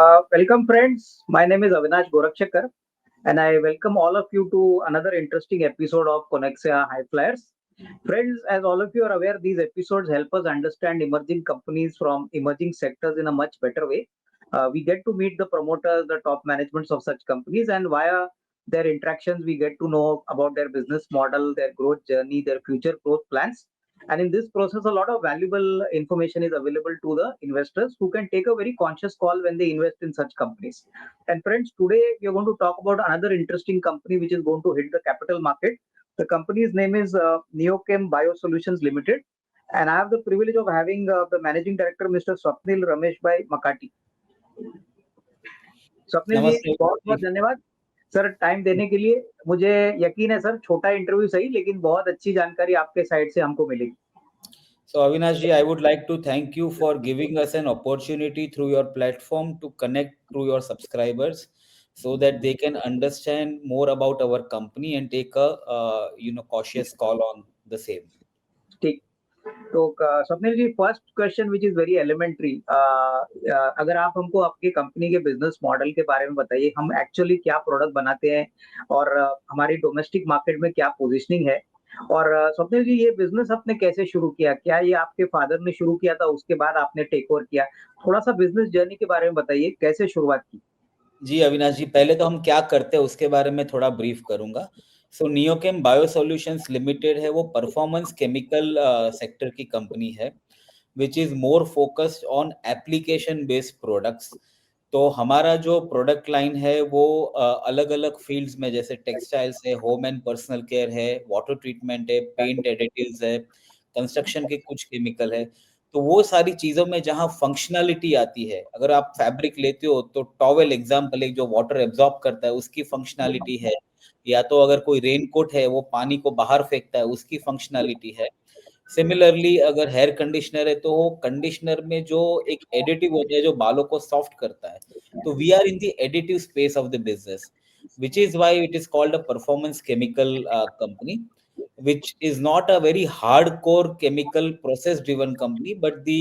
Welcome, friends. My name is Avinash Gorakshakar, and I welcome all of you to another interesting episode of Connexia High Flyers. Friends, as all of you are aware, these episodes help us understand emerging companies from emerging sectors in a much better way. We get to meet the promoters, the top managements of such companies, and via their interactions, we get to know about their business model, their growth journey, their future growth plans. And in this process, a lot of valuable information is available to the investors who can take a very conscious call when they invest in such companies. And friends, today we are going to talk about another interesting company which is going to hit the capital market. The company's name is Neochem Biosolutions Limited, and I have the privilege of having the managing director, Mr. Swapnil Ramesh Bhai Makati. Swapnil जी, नमस्ते बहुत बहुत धन्यवाद sir time देने के लिए। मुझे यकीन है सर, छोटा इंटरव्यू सही लेकिन बहुत अच्छी जानकारी आपके साइड से हमको मिलेगी। So Avinash ji, I would like to thank you for giving us an opportunity through your platform to connect to your subscribers so that they can understand more about our company and take a cautious call on the same. ठीक, तो Swapnil ji, first question which is very elementary, अगर आप हमको आपकी company के business model के बारे में बताइए, हम एक्चुअली क्या प्रोडक्ट बनाते हैं और हमारी डोमेस्टिक मार्केट में क्या पोजीशनिंग है। और स्वप्निल जी, ये बिजनेस आपने कैसे शुरू किया? क्या ये आपके फादर ने शुरू किया था, उसके बाद आपने टेक ओवर किया? थोड़ा सा बिजनेस जर्नी के बारे में बताइए, कैसे शुरुआत की? जी अविनाश जी, पहले तो हम क्या करते हैं उसके बारे में थोड़ा ब्रीफ करूंगा। सो नियोकेम बायोसॉल्यूशंस लिमिटेड है, वो परफॉर्मेंस केमिकल सेक्टर की कंपनी है which is more focused on application based products. तो हमारा जो प्रोडक्ट लाइन है वो अलग अलग फील्ड्स में, जैसे टेक्सटाइल्स है, होम एंड पर्सनल केयर है, वाटर ट्रीटमेंट है, पेंट एडिटिव्स है, कंस्ट्रक्शन के कुछ केमिकल है। तो वो सारी चीजों में जहाँ फंक्शनलिटी आती है, अगर आप फैब्रिक लेते हो तो टॉवेल एग्जाम्पल, एक जो वाटर एब्जॉर्ब करता है उसकी फंक्शनलिटी है, या तो अगर कोई रेनकोट है वो पानी को बाहर फेंकता है उसकी फंक्शनलिटी है। सिमिलरली अगर हेयर कंडीशनर है तो कंडीशनर में जो एक एडिटिव होता है जो बालों को सॉफ्ट करता है, तो we are in the additive space of the business, which is why it is called a performance chemical company, which is not a very hardcore chemical process driven company, but the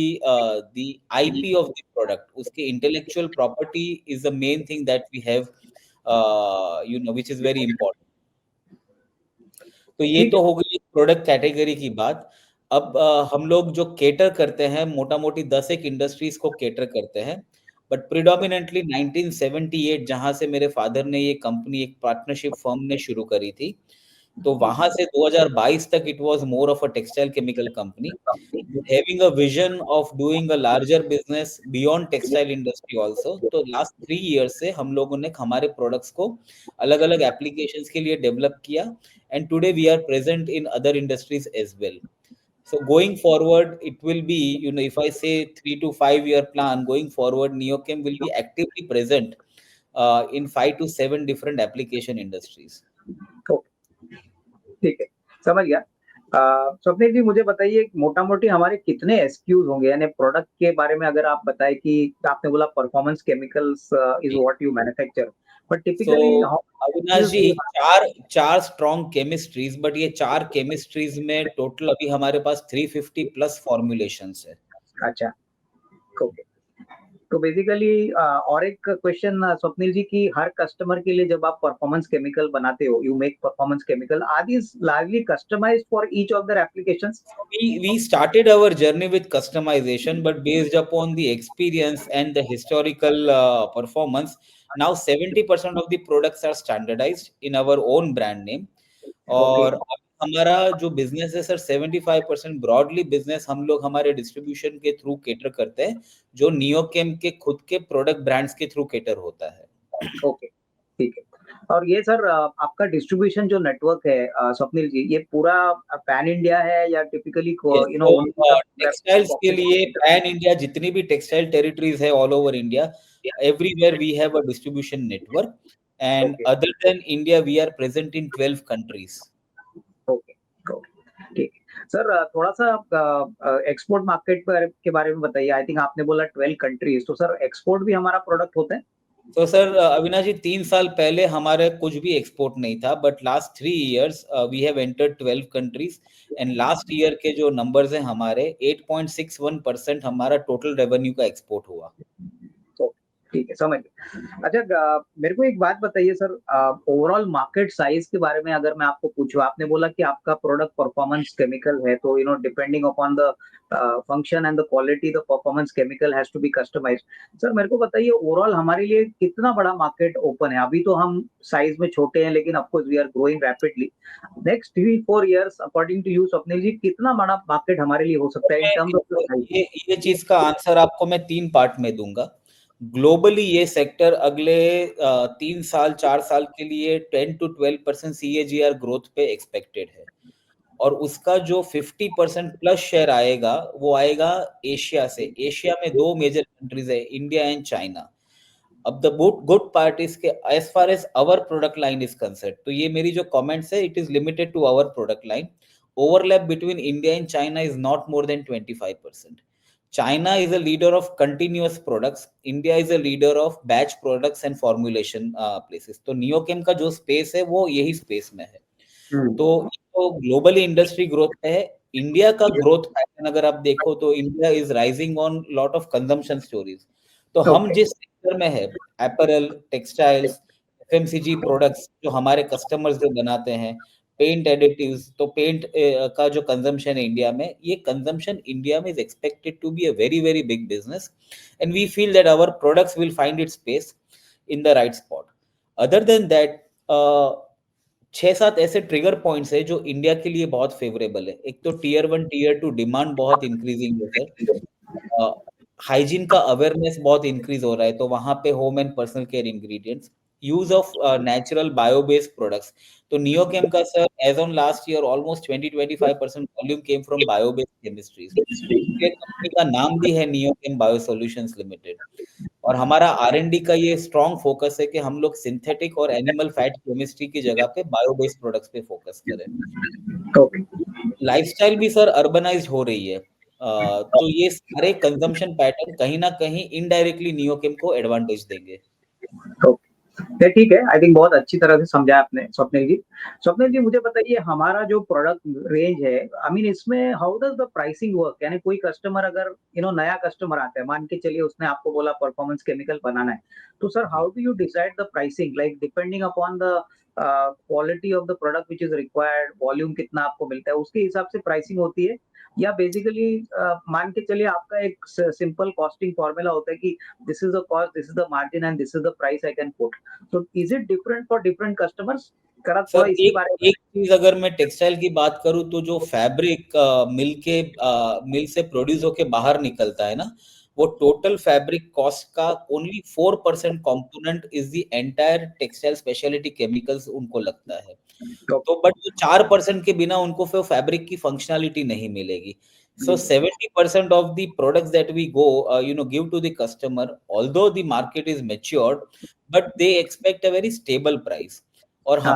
IP of the product, uske intellectual property is the main thing that we have, which is very important. तो ये ठीक तो है। हो गई product category की बात। अब हम लोग जो केटर करते हैं, मोटा मोटी 10 एक इंडस्ट्रीज को केटर करते हैं, बट प्रिडोमिनेंटली 1978 जहां से मेरे फादर ने ये कंपनी एक पार्टनरशिप फर्म ने शुरू करी थी, तो वहां से 2022 तक it was more of a textile chemical company, having a vision of doing a larger business beyond textile industry also। तो लास्ट 3 years से हम लोगों ने हमारे प्रोडक्ट्स को अलग अलग एप्लीकेशंस के लिए डेवलप किया, and today we are present in other industries as well। So going forward, it will be, if I say 3 to 5 year plan, going forward, Neochem will be actively present in 5 to 7 different application industries। ठीक है, समझ गया। स्वप्निल जी, मुझे बताइए मोटा मोटी हमारे कितने एसक्यूज होंगे, यानी प्रोडक्ट के बारे में अगर आप बताएं कि आपने बोला performance chemicals is what you manufacture, but so typically how Avinash ji, चार चार स्ट्रॉन्ग केमिस्ट्रीज, बट ये चार केमिस्ट्रीज में टोटल अभी हमारे पास 350 प्लस फॉर्मुलेशंस है। अच्छा, ओके। तो बेसिकली और एक क्वेश्चन स्वप्निल जी, की हर कस्टमर के लिए जब आप परफॉर्मेंस केमिकल बनाते हो, you make performance chemical, are these largely customised for each of their applications? We started our journey with customization, but based upon the experience and the historical performance, now 70% of the products are standardized in our own brand name। Okay, और हमारा जो business है sir, 75% broadly business हम लोग हमारे distribution के through cater करते हैं, जो नियोकेम के खुद के प्रोडक्ट ब्रांड्स के थ्रू केटर होता है। ओके, ठीक है। और ये सर आपका डिस्ट्रीब्यूशन जो नेटवर्क है स्वप्निल जी, ये पूरा पैन इंडिया है या टिपिकली यस, यू नो तो ओनली टेक्सटाइल्स के लिए पैन इंडिया, जितनी भी टेक्सटाइल टेरिटरीज है all over India, everywhere we have a distribution network, and okay, other than India we are present in 12 countries. Okay, okay, ठीक है। Sir थोड़ा सा एक्सपोर्ट मार्केट पर के बारे में बताइए। आई थिंक आपने बोला 12 कंट्रीज, तो सर एक्सपोर्ट भी हमारा प्रोडक्ट होता है? तो सर अविनाश जी, 3 साल पहले हमारे कुछ भी एक्सपोर्ट नहीं था, but last 3 years we have entered 12 countries, and last year के जो नंबर्स हैं हमारे, 8.61% हमारा टोटल रेवेन्यू का एक्सपोर्ट हुआ। ठीक है, समझ गया। अच्छा, मेरे को एक बात बताइए सर, ओवरऑल मार्केट साइज के बारे में अगर मैं आपको पूछूं, आपने बोला कि आपका प्रोडक्ट परफॉर्मेंस केमिकल है, तो depending upon the function and the quality, the performance chemical has to be customised. Sir मेरे को बताइए, ओवरऑल हमारे लिए कितना बड़ा मार्केट ओपन है? अभी तो हम साइज में छोटे हैं, लेकिन of course we are growing rapidly. Next 3-4 years according to you Swapnil ji, कितना बड़ा मार्केट हमारे लिए हो सकता है in terms of the size? ये चीज का आंसर आपको मैं 3 पार्ट में दूंगा। ग्लोबली ये सेक्टर अगले 3 साल 4 साल के लिए 10 to 12% CAGR ग्रोथ पे एक्सपेक्टेड है, और उसका जो 50% प्लस शेयर आएगा वो आएगा एशिया से। एशिया में 2 मेजर कंट्रीज है, इंडिया एंड चाइना। अब द गुड पार्ट इज के as far as our product line is concern, तो ये मेरी जो कमेंट्स है, it is limited to our product line. Overlap between India and China is not more than 25%। China is a leader of continuous products. India is a leader of batch products and formulation places. तो नियोकेम का जो space है वो यही space में है। तो globally industry growth है। इंडिया का ग्रोथ पैटर्न अगर आप देखो तो India is rising on lot of consumption stories. तो हम ओके। जिस सेक्टर में है, एपरल, टेक्सटाइल्स, एफएमसीजी प्रोडक्ट्स, जो हमारे कस्टमर्स जो बनाते हैं, पेंट एडिटिव्स, तो पेंट का जो कंजम्पशन है इंडिया में, ये कंजम्पशन इंडिया में is expected to be a very very big business, and we feel that our products will find it space in the right spot. Other than that 6-7 ऐसे trigger points है जो India के लिए बहुत favourable है। एक तो Tier 1 Tier 2 डिमांड बहुत इंक्रीजिंग है सर। हाइजीन का अवेयरनेस बहुत इंक्रीज हो रहा है, तो वहां पे home and personal care ingredients, use of natural bio based products. तो नियोकेम का sir as on last year almost 20-25% volume came from bio based chemistries. ये कंपनी का नाम भी है नियोकेम बायो सॉल्यूशंस लिमिटेड, और हमारा R&D का ये स्ट्रॉन्ग फोकस है कि हम लोग सिंथेटिक और एनिमल फैट केमिस्ट्री की जगह पे बायो बेस्ड प्रोडक्ट्स पे फोकस करें। ओके। लाइफस्टाइल भी सर अर्बनाइज्ड हो रही है, तो ये सारे कंजम्पशन पैटर्न कहीं ना कहीं इनडायरेक्टली नियोकेम को एडवांटेज देंगे। ओके, नहीं, ठीक है। आई थिंक बहुत अच्छी तरह से समझाया आपने स्वप्निल जी। स्वप्निल जी, मुझे बताइए, हमारा जो प्रोडक्ट रेंज है, आई मीन इसमें how does the pricing work? यानी कोई कस्टमर अगर नया कस्टमर आता है, मान के चलिए उसने आपको बोला परफॉर्मेंस केमिकल बनाना है, तो sir how do you decide the pricing? Like depending upon the quality of the product which is required, volume कितना आपको मिलता है, उसके हिसाब से प्राइसिंग होती है? या बेसिकली मान के चलिए आपका एक सिंपल कॉस्टिंग फॉर्मूला होता है कि this is the cost, this is the margin and this is the price I can put. So is it different for different customers? करा थोड़ा सर इसके एक बारे में। एक चीज अगर मैं टेक्सटाइल की बात करूं, तो जो फैब्रिक मिल से प्रोड्यूस होके बाहर निकलता है ना, वो टोटल फैब्रिक कॉस्ट का only 4% component is the entire textile speciality chemicals उनको लगता है। तो तो बट 4% के बिना उनको फिर फैब्रिक की फंक्शनैलिटी नहीं मिलेगी। So 70% of the products that we go, give to the customer, although the market is matured, but they expect a very stable price. और हाँ,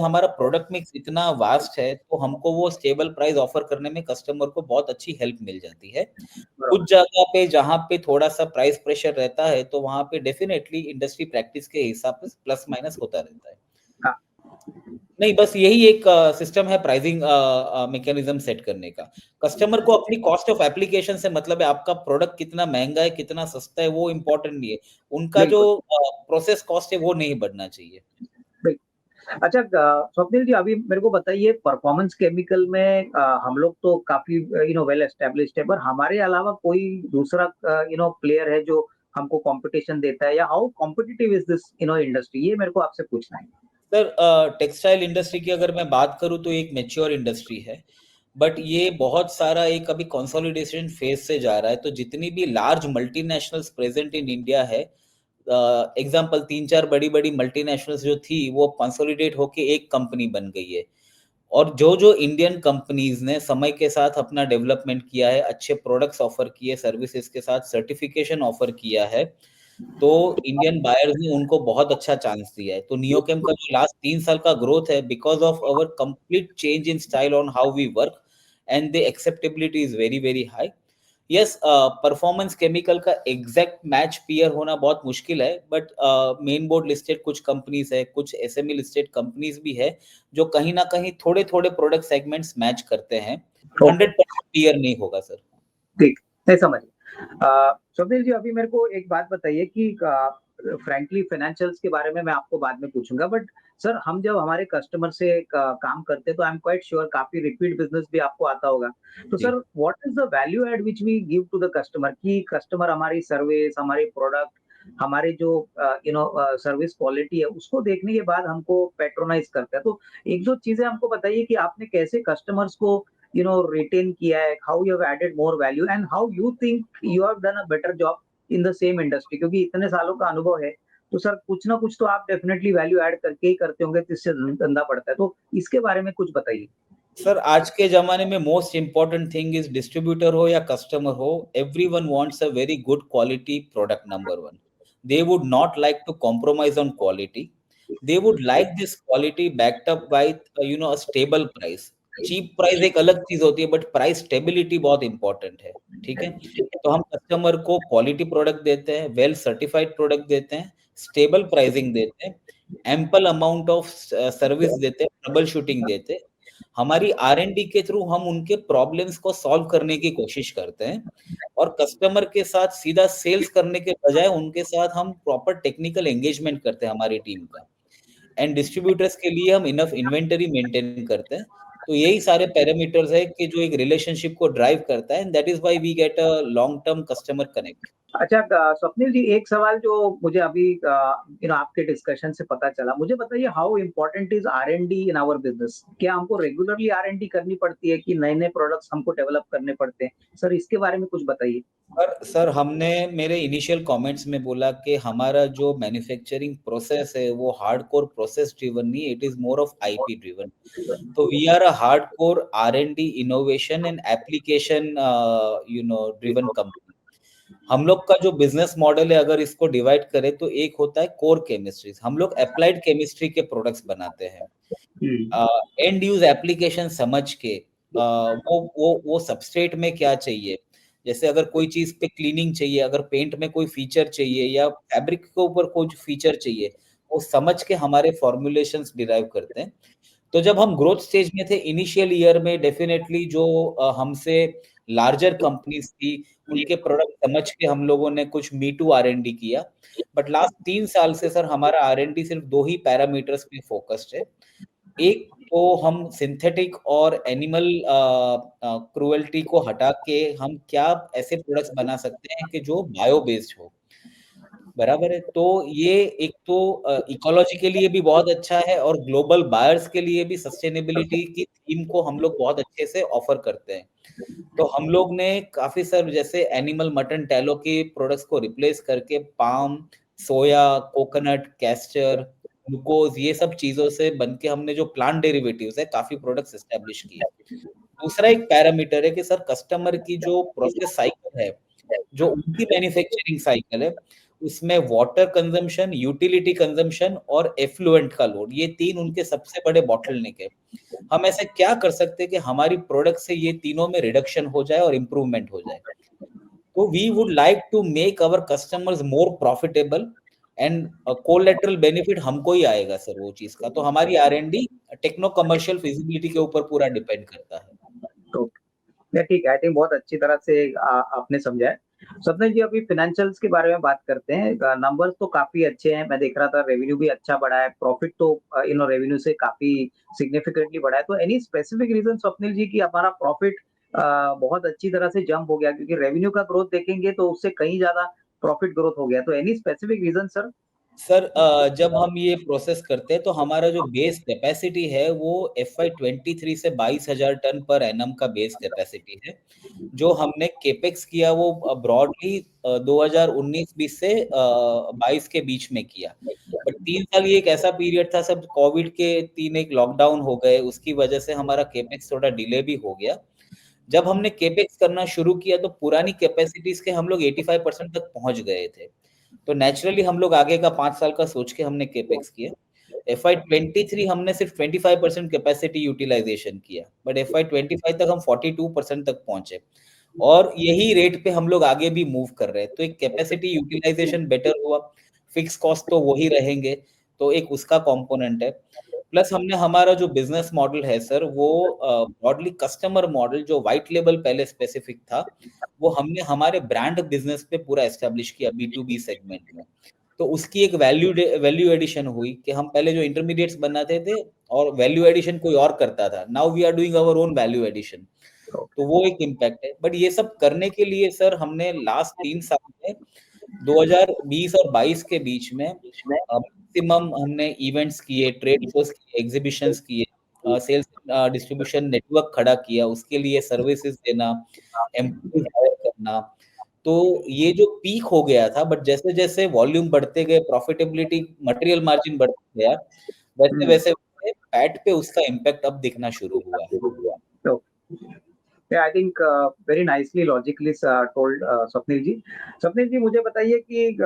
हमारा प्रोडक्ट मिक्स इतना वास्ट है, तो हमको वो स्टेबल प्राइस ऑफर करने में कस्टमर को बहुत अच्छी हेल्प मिल जाती है। बराबर। कुछ जगह पे जहाँ पे थोड़ा सा प्राइस प्रेशर रहता है, तो वहां पे डेफिनेटली इंडस्ट्री प्रैक्टिस के हिसाब से प्लस माइनस होता रहता है। हाँ, नहीं, बस यही एक सिस्टम है प्राइसिंग मैकेनिज्म सेट करने का। कस्टमर को अपनी कॉस्ट ऑफ एप्लीकेशन से मतलब है, आपका प्रोडक्ट कितना महंगा है कितना सस्ता है वो इम्पोर्टेंट नहीं है, उनका जो बिल्कुल, प्रोसेस कॉस्ट है वो नहीं बढ़ना चाहिए। बिल्कुल। अच्छा, स्वप्निल जी, अभी मेरे को बताइए, परफॉर्मेंस केमिकल में हम लोग तो काफी वेल एस्टेब्लिश्ड है, पर हमारे अलावा कोई दूसरा प्लेयर है जो हमको कंपटीशन देता है? या how competitive is this industry, ये मेरे को आपसे पूछना है। सर टेक्सटाइल इंडस्ट्री की अगर मैं बात करूं तो एक मेच्योर इंडस्ट्री है, बट ये बहुत सारा एक अभी कंसोलिडेशन फेज से जा रहा है। तो जितनी भी large multinationals present in India है, एग्जांपल 3-4 बड़ी बड़ी मल्टीनेशनल्स जो थी वो कंसोलिडेट होके एक कंपनी बन गई है। और जो जो इंडियन कंपनीज ने समय के साथ अपना डेवलपमेंट किया है, अच्छे प्रोडक्ट्स ऑफर किए, सर्विसेज के साथ सर्टिफिकेशन ऑफर किया है, तो इंडियन बायर्स ने उनको बहुत अच्छा चांस दिया है। तो नियोकेम का जो लास्ट 3 साल का ग्रोथ है, because of our complete change in style on how we work, and the acceptability is very very high. Yes, performance chemical का एग्जैक्ट मैच पीयर होना बहुत मुश्किल है, बट मेन बोर्ड लिस्टेड कुछ कंपनीज है, कुछ एसएमई लिस्टेड कंपनीज भी है, जो कहीं ना कहीं थोड़े थोड़े प्रोडक्ट सेगमेंट्स मैच करते हैं। ओके, 100% पीयर नहीं होगा सर। ठीक, नहीं समझ। स्वप्निल जी, अभी मेरे को एक बात बताइए कि फ्रैंकली फाइनेंशियल्स के बारे में मैं आपको बाद में पूछूंगा, बट सर हम जब हमारे कस्टमर से काम करते हैं तो आई एम क्वाइट श्योर काफी रिपीट बिजनेस भी आपको आता होगा। तो जी। Sir what is the value add which we give to the customer, कि कस्टमर हमारी सर्विस, हमारे प्रोडक्ट, हमारे जो सर्विस क्वालिटी है उसको देखने के बाद हमको पेट्रोनाइज करता है। तो एक दो चीजें हमको बताइए कि आपने कैसे कस्टमर्स को retain किया है, how you have added more value and how you think you have done a better job in the same industry, क्योंकि इतने सालों का अनुभव है। तो सर कुछ ना कुछ तो आप डेफिनेटली वैल्यू ऐड करके ही करते होंगे, जिससे धंधा बढ़ता है। तो इसके बारे में कुछ बताइए। सर आज के जमाने में most important thing is distributor हो या कस्टमर हो, everyone wants a very good quality product. Number one, they would not like to compromise on quality. They would like this quality backed up by a stable price. Cheap price एक अलग चीज होती है, but price stability बहुत important है। ठीक है, तो हम कस्टमर को क्वालिटी प्रोडक्ट देते हैं, वेल सर्टिफाइड प्रोडक्ट देते हैं, स्टेबल प्राइसिंग देते हैं, एम्पल अमाउंट ऑफ सर्विस देते हैं, ट्रबल शूटिंग देते हैं। हमारी R&D के थ्रू हम उनके प्रॉब्लम्स को सॉल्व करने की कोशिश करते हैं, और कस्टमर के साथ सीधा सेल्स करने के बजाय उनके साथ हम प्रॉपर टेक्निकल एंगेजमेंट करते हैं हमारी टीम का। एंड डिस्ट्रीब्यूटर्स के लिए हम इनफ इन्वेंटरी मेंटेन करते हैं। तो यही सारे पैरामीटर्स है कि जो एक रिलेशनशिप को ड्राइव करता है, and that is why we get a long term customer connect. अच्छा, स्वप्निल जी, एक सवाल जो मुझे अभी आपके डिस्कशन से पता चला, मुझे बताइए how important is R&D in our business. क्या हमको रेगुलरली R&D करनी पड़ती है कि नए नए प्रोडक्ट्स हमको डेवलप करने पड़ते हैं? सर इसके बारे में कुछ बताइए। सर हमने मेरे इनिशियल कमेंट्स में बोला कि हमारा जो मैन्युफैक्चरिंग प्रोसेस है वो हार्डकोर प्रोसेस ड्रिवन नहीं, it is more of IP driven. तो we are a hardcore R&D innovation and application driven company. हम लोग का जो बिजनेस मॉडल है, अगर इसको डिवाइड करें तो एक होता है कोर केमिस्ट्रीज, हम लोग अप्लाइड केमिस्ट्री के प्रोडक्ट्स बनाते हैं। एंड यूज एप्लीकेशन समझ के वो सबस्ट्रेट में क्या चाहिए, जैसे अगर कोई चीज पे क्लीनिंग चाहिए, अगर पेंट में कोई फीचर चाहिए या फैब्रिक के ऊपर कोई फीचर चाहिए, वो समझ के हमारे फॉर्मुलेशंस डिराइव करते हैं। तो जब हम ग्रोथ स्टेज में थे इनिशियल ईयर में, डेफिनेटली जो हमसे लार्जर कंपनीज थी उनके प्रोडक्ट समझ के हम लोगों ने कुछ मी टू R&D किया। बट लास्ट 3 साल से सर हमारा R&D सिर्फ 2 ही पैरामीटर्स पे फोकस्ड है। एक तो हम सिंथेटिक और एनिमल क्रुएल्टी को हटा के हम क्या ऐसे प्रोडक्ट्स बना सकते हैं कि जो बायो बेस्ड हो। बराबर है, तो ये एक तो इकोलॉजी के लिए भी बहुत अच्छा है, और ग्लोबल बायर्स के लिए भी सस्टेनेबिलिटी की थीम को हम लोग बहुत अच्छे से ऑफर करते हैं। तो हम लोग ने काफी सर जैसे एनिमल मटन टैलो के प्रोडक्ट्स को रिप्लेस करके पाम, सोया, कोकोनट, कैस्टर, ग्लूकोज, ये सब चीजों से बन के हमने जो प्लांट डेरिवेटिव्स है काफी प्रोडक्ट्स एस्टेब्लिश किए। दूसरा एक पैरामीटर है कि सर कस्टमर की जो प्रोसेस साइकिल है, जो उनकी मैन्युफैक्चरिंग साइकिल है, उसमें वाटर कंजम्पशन, यूटिलिटी कंजम्पशन और एफ्लुएंट का लोड, ये 3 उनके सबसे बड़े बॉटलनेक है। हम ऐसे क्या कर सकते हैं कि हमारी प्रोडक्ट से ये तीनों में रिडक्शन हो जाए और इम्प्रूवमेंट हो जाए। तो we would like to make our customers more profitable, and collateral benefit हमको ही आएगा सर वो चीज का। तो हमारी R&D टेक्नो कमर्शियल फिजिबिलिटी के ऊपर पूरा डिपेंड करता है। तो या ठीक है, आई थिंक बहुत अच्छी तरह से आपने समझा है। स्वप्निल जी, अभी फाइनेंशियल्स के बारे में बात करते हैं। नंबर्स तो काफी अच्छे हैं, मैं देख रहा था रेवेन्यू भी अच्छा बढ़ा है, प्रॉफिट तो रेवेन्यू से काफी सिग्निफिकेंटली बढ़ा है। तो एनी स्पेसिफिक रीजन स्वप्निल जी कि हमारा प्रॉफिट बहुत अच्छी तरह से जंप हो गया? क्योंकि रेवेन्यू का ग्रोथ देखेंगे तो उससे कहीं ज्यादा प्रॉफिट ग्रोथ हो गया। तो any specific reason sir? Sir जब हम ये प्रोसेस करते हैं तो हमारा जो बेस कैपेसिटी है वो FY23 से 22,000 टन पर एनम का बेस कैपेसिटी है। जो हमने केपेक्स किया वो ब्रॉडली 2019-20 से 22 के बीच में किया। बट 3 साल ये एक ऐसा पीरियड था, सब कोविड के 3 एक लॉकडाउन हो गए, उसकी वजह से हमारा केपेक्स थोड़ा डिले भी हो गया। जब हमने केपेक्स करना शुरू किया तो पुरानी कैपेसिटीज के हम लोग 85% तक पहुंच गए थे। तो नेचुरली हम लोग आगे का 5 साल का सोच के हमने केपेक्स किया। FY23 हमने सिर्फ 25% कैपेसिटी यूटिलाइजेशन किया, बट FY25 तक हम 42% तक पहुंचे, और यही रेट पे हम लोग आगे भी मूव कर रहे हैं। तो एक कैपेसिटी यूटिलाइजेशन बेटर हुआ, फिक्स कॉस्ट तो वही रहेंगे, तो एक उसका कंपोनेंट है। प्लस हमने हमारा जो बिजनेस मॉडल है सर, वो ब्रॉडली कस्टमर मॉडल जो व्हाइट लेबल पहले स्पेसिफिक था, वो हमने हमारे ब्रांड बिजनेस पे पूरा एस्टेब्लिश किया B2B सेगमेंट में। तो उसकी एक वैल्यू एडिशन हुई कि हम पहले जो इंटरमीडिएट्स बनाते थे और वैल्यू एडिशन कोई और करता था, now we are doing our own value addition. तो वो एक इम्पैक्ट है। बट ये सब करने के लिए सर हमने लास्ट 3 साल में 2020 और 22 के बीच में मैक्सिमम हमने इवेंट्स किए, ट्रेड शोज किए, एग्जीबिशंस किए, सेल्स डिस्ट्रीब्यूशन नेटवर्क खड़ा किया, उसके लिए सर्विसेज देना, एम्प्लॉइज हायर करना। तो ये जो पीक हो गया था, बट जैसे जैसे वॉल्यूम बढ़ते गए, प्रॉफिटेबिलिटी, मटेरियल मार्जिन बढ़ता गया, वैसे वैसे पैट पे उसका इम्पैक्ट अब दिखना शुरू हुआ है। So, yeah, I think very nicely, logically told, Swapnil जी। स्वप्निल जी, मुझे बताइए कि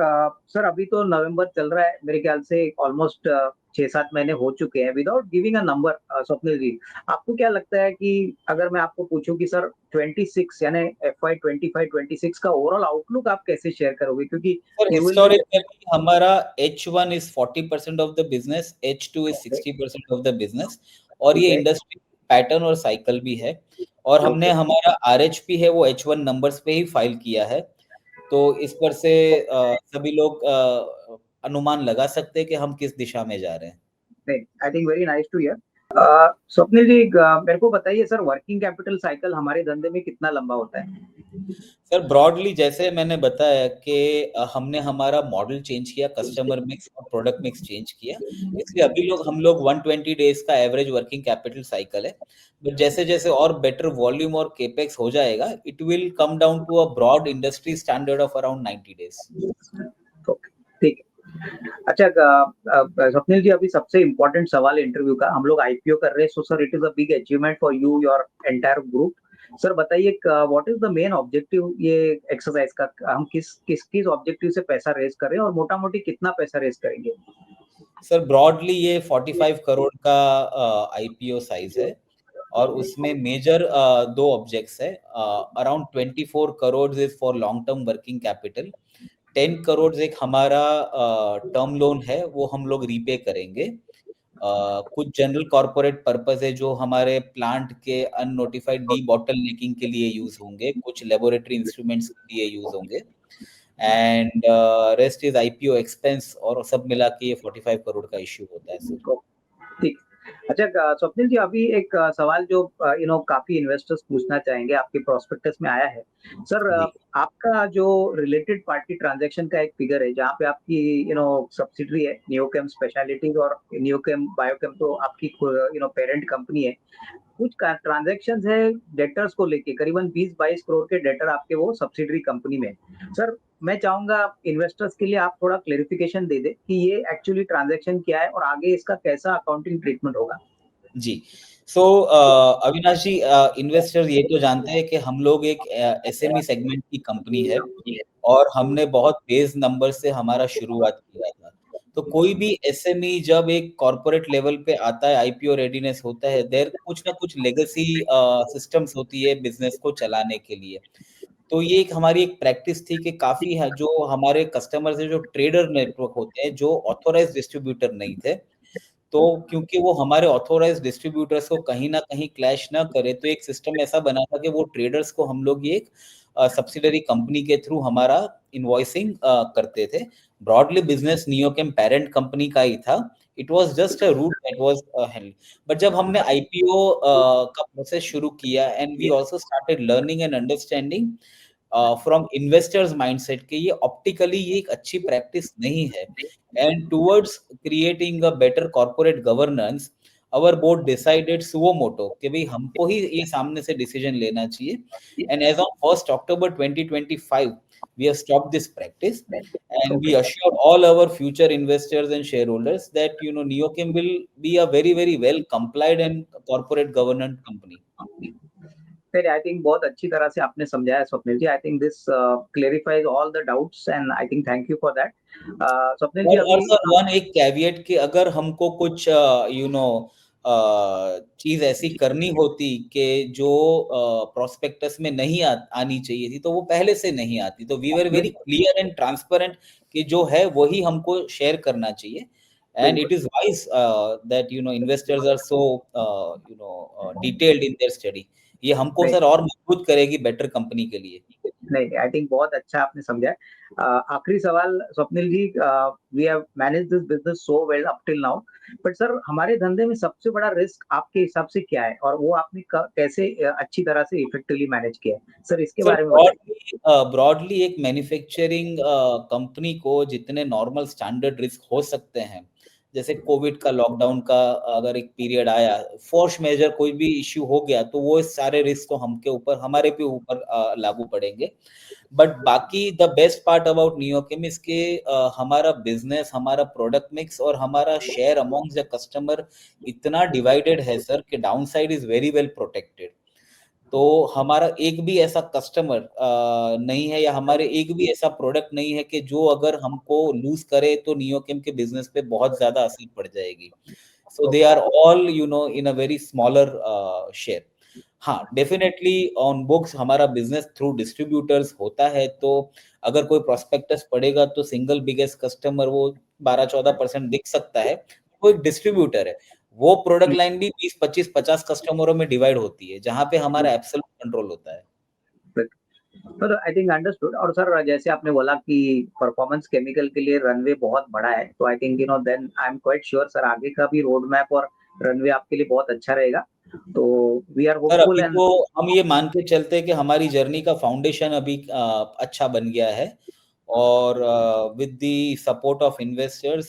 सर अभी तो नवंबर चल रहा है, मेरे ख्याल से ऑलमोस्ट 6-7 महीने हो चुके हैं। Without giving a number, Swapnil ji, आपको क्या लगता है कि अगर मैं आपको पूछूं कि सर 26 यानी FY 25-26 का ओवरऑल आउटलुक आप कैसे शेयर करोगे? क्योंकि sir you will be historically हमारा H1 is 40% of the business, H2 is 60% of the business, और ये Okay. इंडस्ट्री पैटर्न और साइकिल भी है। और हमने हमारा RHP है वो H1 नंबर्स पे ही फाइल किया है। तो इस पर से सभी लोग अनुमान लगा सकते हैं कि हम किस दिशा में जा रहे हैं। I think very nice to hear. Swapnil ji, मेरे को बताइए सर, वर्किंग कैपिटल साइकिल हमारे धंधे में कितना लंबा होता है? सर ब्रॉडली जैसे मैंने बताया कि हमने हमारा मॉडल चेंज किया, कस्टमर मिक्स और प्रोडक्ट मिक्स चेंज किया, इसलिए अभी हम लोग 120 डेज का एवरेज वर्किंग कैपिटल साइकिल है। बट जैसे जैसे और बेटर वॉल्यूम और केपेक्स हो जाएगा, it will come down to a broad industry standard of around 90 days. ठीक है। अच्छा, स्वप्निल जी, अभी सबसे इम्पोर्टेंट सवाल इंटरव्यू का, हम लोग IPO कर रहे हैं, so sir it is a big achievement for you, your entire group. Sir बताइए, what is the main objective ये एक्सरसाइज का? हम किस ऑब्जेक्टिव से पैसा रेज कर रहे हैं और मोटा मोटी कितना पैसा रेज करेंगे? सर ब्रॉडली ये 45 करोड़ का IPO साइज है, और उसमें मेजर दो ऑब्जेक्ट्स है। Around 24 crore is for long term working capital, 10 crore एक हमारा टर्म लोन है, वो हम लोग रीपे करेंगे। कुछ जनरल कॉर्पोरेट पर्पस है जो हमारे प्लांट के अननोटिफाइड डी बॉटलनेकिंग के लिए यूज होंगे, कुछ लेबोरेटरी इंस्ट्रूमेंट्स के लिए यूज होंगे, and rest is IPO expense, और सब मिला के ये 45 करोड़ का इश्यू होता है सर। ठीक। अच्छा, स्वप्निल जी, अभी एक सवाल जो काफी इन्वेस्टर्स पूछना चाहेंगे, आपके प्रोस्पेक्टस में आया है। सर, आपका जो रिलेटेड पार्टी ट्रांजैक्शन का एक फिगर है, जहाँ पे आपकी सब्सिडरी है नियोकेम स्पेशलिटीज, और नियोकेम बायोकेम तो आपकी पेरेंट कंपनी है। कुछ ट्रांजैक्शंस है डेटर्स को लेके, करीबन 20-22 करोड़ के डेटर आपके वो सब्सिडरी कंपनी में। सर, मैं चाहूंगा इन्वेस्टर्स के लिए आप थोड़ा क्लेरिफिकेशन दे दे कि ये एक्चुअली ट्रांजैक्शन क्या है और आगे इसका कैसा अकाउंटिंग ट्रीटमेंट होगा। जी। सो अविनाश जी, इन्वेस्टर ये तो जानते हैं कि हम लोग एक SME सेगमेंट की कंपनी है, और हमने बहुत बेस नंबर से हमारा शुरुआत किया था। तो कोई भी SME जब एक कॉर्पोरेट लेवल पे आता है, IPO रेडीनेस होता है, देयर कुछ ना कुछ लेगेसी सिस्टम्स होती है बिजनेस को चलाने के लिए। तो ये एक हमारी एक प्रैक्टिस थी कि काफी है जो हमारे कस्टमर से जो ट्रेडर नेटवर्क होते हैं, जो ऑथोराइज डिस्ट्रीब्यूटर नहीं थे, तो क्योंकि वो हमारे ऑथोराइज डिस्ट्रीब्यूटर्स को कहीं ना कहीं क्लैश ना करे, तो एक सिस्टम ऐसा बना था कि वो ट्रेडर्स को हम लोग ये एक सब्सिडरी कंपनी के थ्रू हमारा इनवॉइसिंग करते थे। Broadly business Neochem parent company का ही था, it was just a route that was held. But जब हमने IPO का प्रोसेस शुरू किया, and we also started learning and understanding from investors mindset के ये ऑप्टिकली ये एक अच्छी प्रैक्टिस नहीं है, and towards creating a better corporate governance, our board decided suo moto कि भाई हमको ही ये सामने से डिसीजन लेना चाहिए, and as on 1st October 2025 we have stopped this practice, and we assure all our future investors and shareholders that Neochem will be a very very well complied and corporate governance company. फिर I think बहुत अच्छी तरह से आपने समझाया Swapnil ji. I think this clarifies all the doubts, and I think thank you for that. Swapnil ji, और अभी sir one एक कैविएट कि अगर हमको कुछ चीज ऐसी करनी होती कि जो प्रोस्पेक्टस में नहीं आनी चाहिए थी, तो वो पहले से नहीं आती, तो we were very clear and transparent कि जो है वही हमको शेयर करना चाहिए। and it is wise that investors are so detailed in their study. ये हमको नहीं सर और मजबूत करेगी बेटर कंपनी के लिए। नहीं, आई थिंक बहुत अच्छा आपने समझा है। आखिरी सवाल Swapnil ji, we have manage this business so well up till now, but sir हमारे धंधे में सबसे बड़ा रिस्क आपके हिसाब से क्या है और वो आपने कैसे अच्छी तरह से इफेक्टिवली मैनेज किया है सर, इसके सर बारे में बताइए। ब्रॉडली एक मैन्युफैक्चरिंग कंपनी को जितने नॉर्मल स्टैंडर्ड रिस्क हो सकते हैं, जैसे कोविड का, लॉकडाउन का अगर एक पीरियड आया, फोर्स मेजर कोई भी इश्यू हो गया, तो वो सारे रिस्क तो हमारे पे ऊपर लागू पड़ेंगे। बट बाकी द बेस्ट पार्ट अबाउट नियोकेम इसके हमारा बिजनेस, हमारा प्रोडक्ट मिक्स और हमारा शेयर अमॉन्ग्स द कस्टमर इतना डिवाइडेड है सर कि down side is very well protected. तो हमारा एक भी ऐसा कस्टमर नहीं है या हमारे एक भी ऐसा प्रोडक्ट नहीं है कि जो अगर हमको लूज करे तो नियोकेम के बिजनेस पे बहुत ज्यादा असर पड़ जाएगी। So they are all in a very smaller share. हाँ, डेफिनेटली ऑन बुक्स हमारा बिजनेस थ्रू डिस्ट्रीब्यूटर्स होता है, तो अगर कोई प्रोस्पेक्टस पड़ेगा तो सिंगल बिगेस्ट कस्टमर वो 12-14% दिख सकता है, वो एक डिस्ट्रीब्यूटर है। वो प्रोडक्ट लाइन भी 20, 25, 50 कस्टमरों में डिवाइड होती है, जहां पे हमारा एब्सोल्यूट कंट्रोल होता है। तो आई थिंक अंडरस्टूड। और सर जैसे आपने बोला कि परफॉर्मेंस केमिकल के लिए रनवे बहुत बड़ा है, तो I think then I am quite sure sir आगे का भी रोड मैप और रनवे आपके लिए बहुत अच्छा रहेगा। तो वी आर सर होपफुल अभी एंड तो हम ये मान के चलते हैं कि हमारी जर्नी का फाउंडेशन अभी अच्छा बन गया है, और with the support of investors,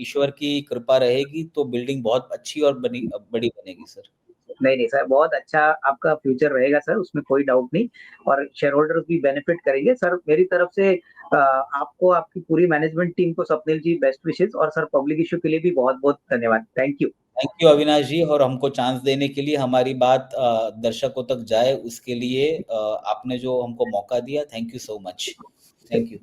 ईश्वर की कृपा रहेगी तो बिल्डिंग बहुत अच्छी और बड़ी बनेगी सर। नहीं सर, बहुत अच्छा आपका फ्यूचर रहेगा सर, उसमें कोई डाउट नहीं। और शेयर होल्डर भी बेनिफिट करेंगे सर। मेरी तरफ से आपको, आपकी पूरी मैनेजमेंट टीम को स्वप्निल जी बेस्ट विशेस, और सर पब्लिक इशू के लिए भी बहुत बहुत धन्यवाद। Thank you. Thank you Avinash ji, और हमको चांस देने के लिए, हमारी बात दर्शकों तक जाए उसके लिए आपने जो हमको मौका दिया, thank you so much. Thank you.